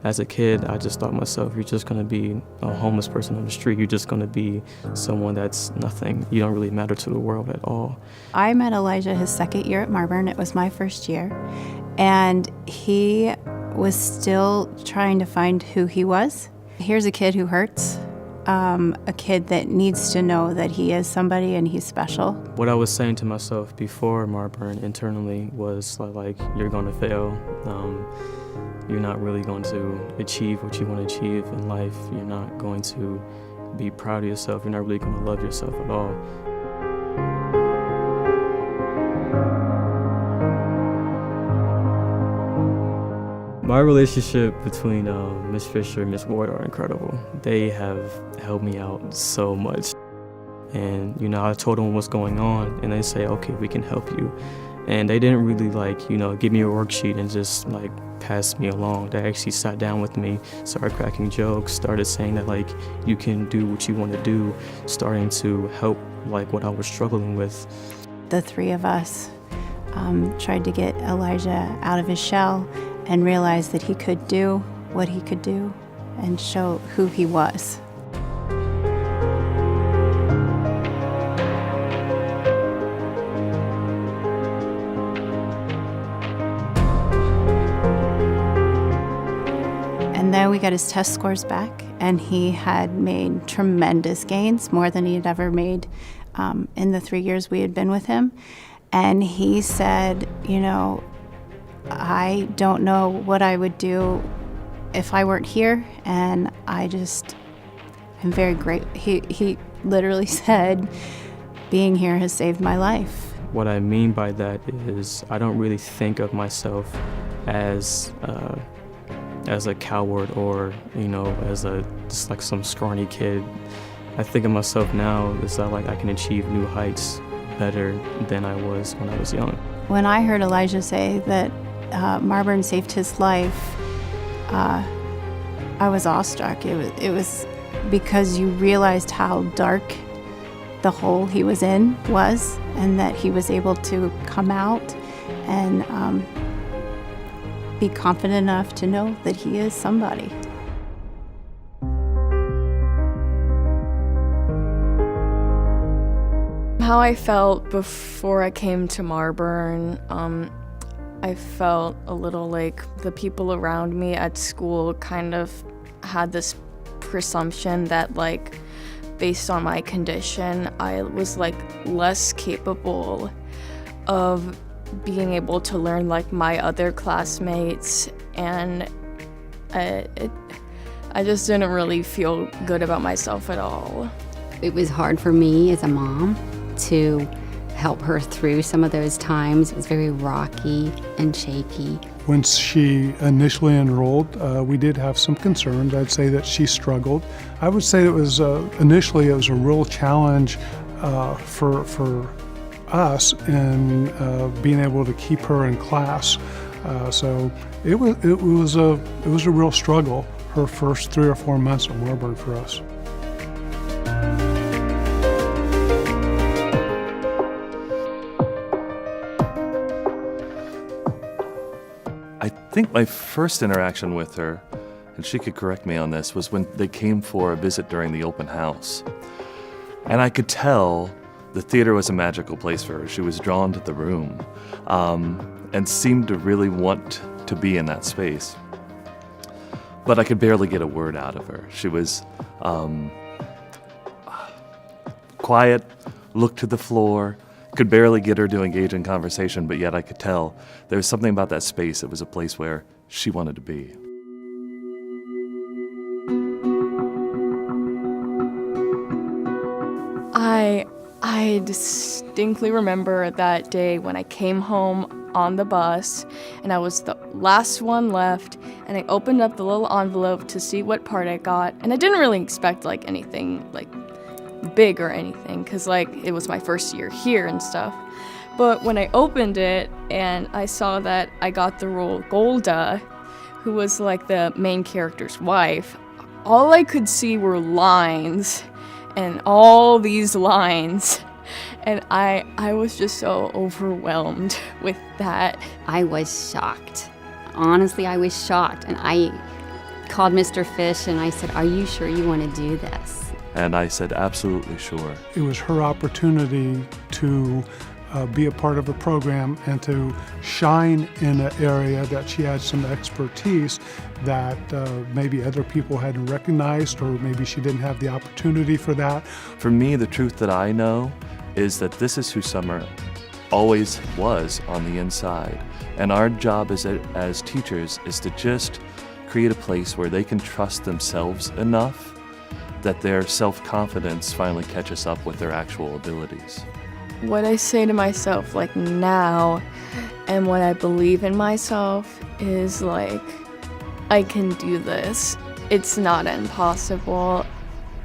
As a kid, I just thought myself, you're just gonna be a homeless person on the street. You're just gonna be someone that's nothing. You don't really matter to the world at all. I met Elijah his second year at Marburn. It was my first year. And he was still trying to find who he was. Here's a kid who hurts, a kid that needs to know that he is somebody and he's special. What I was saying to myself before Marburn internally was like, you're gonna fail. You're not really going to achieve what you want to achieve in life. You're not going to be proud of yourself. You're not really going to love yourself at all. My relationship between Miss Fisher and Miss Ward are incredible. They have helped me out so much. And, I told them what's going on, and they say, okay, we can help you. And they didn't really, give me a worksheet and just, pass me along. They actually sat down with me, started cracking jokes, started saying that, you can do what you want to do, starting to help, what I was struggling with. The three of us tried to get Elijah out of his shell and realize that he could do what he could do and show who he was. And then we got his test scores back, and he had made tremendous gains, more than he had ever made in the 3 years we had been with him. And he said, I don't know what I would do if I weren't here, and I'm very grateful. He literally said, being here has saved my life. What I mean by that is I don't really think of myself as a coward or, as just some scrawny kid. I think of myself now as that I can achieve new heights better than I was when I was young. When I heard Elijah say that Marburn saved his life, I was awestruck. It was because you realized how dark the hole he was in was, and that he was able to come out and be confident enough to know that he is somebody. How I felt before I came to Marburn, I felt a little like the people around me at school kind of had this presumption that based on my condition, I was less capable of being able to learn my other classmates, and I just didn't really feel good about myself at all. It was hard for me as a mom to help her through some of those times. It was very rocky and shaky. When she initially enrolled, we did have some concerns. I'd say that she struggled. I would say it was initially it was a real challenge for us in being able to keep her in class. So it was a real struggle her first 3 or 4 months at Marburn for us. I think my first interaction with her, and she could correct me on this, was when they came for a visit during the open house. And I could tell the theater was a magical place for her. She was drawn to the room and seemed to really want to be in that space. But I could barely get a word out of her. She was quiet, looked to the floor, could barely get her to engage in conversation, but yet I could tell there was something about that space. It was a place where she wanted to be. I distinctly remember that day when I came home on the bus and I was the last one left, and I opened up the little envelope to see what part I got, and I didn't really expect anything big or anything, because it was my first year here and stuff. But when I opened it and I saw that I got the role Golda, who was the main character's wife, all I could see were lines and all these lines, and I was just so overwhelmed with that. I was shocked. Honestly, I was shocked, and called Mr. Fish and I said, "Are you sure you want to do this?" And I said, absolutely sure. It was her opportunity to be a part of a program and to shine in an area that she had some expertise that maybe other people hadn't recognized, or maybe she didn't have the opportunity for that. For me, the truth that I know is that this is who Summer always was on the inside. And our job as teachers is to just create a place where they can trust themselves enough that their self-confidence finally catches up with their actual abilities. What I say to myself like now and what I believe in myself is like, I can do this. It's not impossible.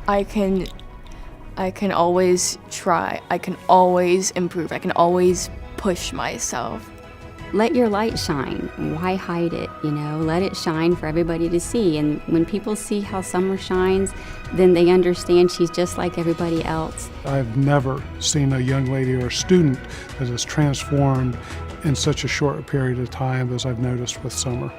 I can always try. I can always improve. I can always push myself. Let your light shine. Why hide it? Let it shine for everybody to see. And when people see how Summer shines, then they understand she's just like everybody else. I've never seen a young lady or a student that is transformed in such a short period of time as I've noticed with Summer.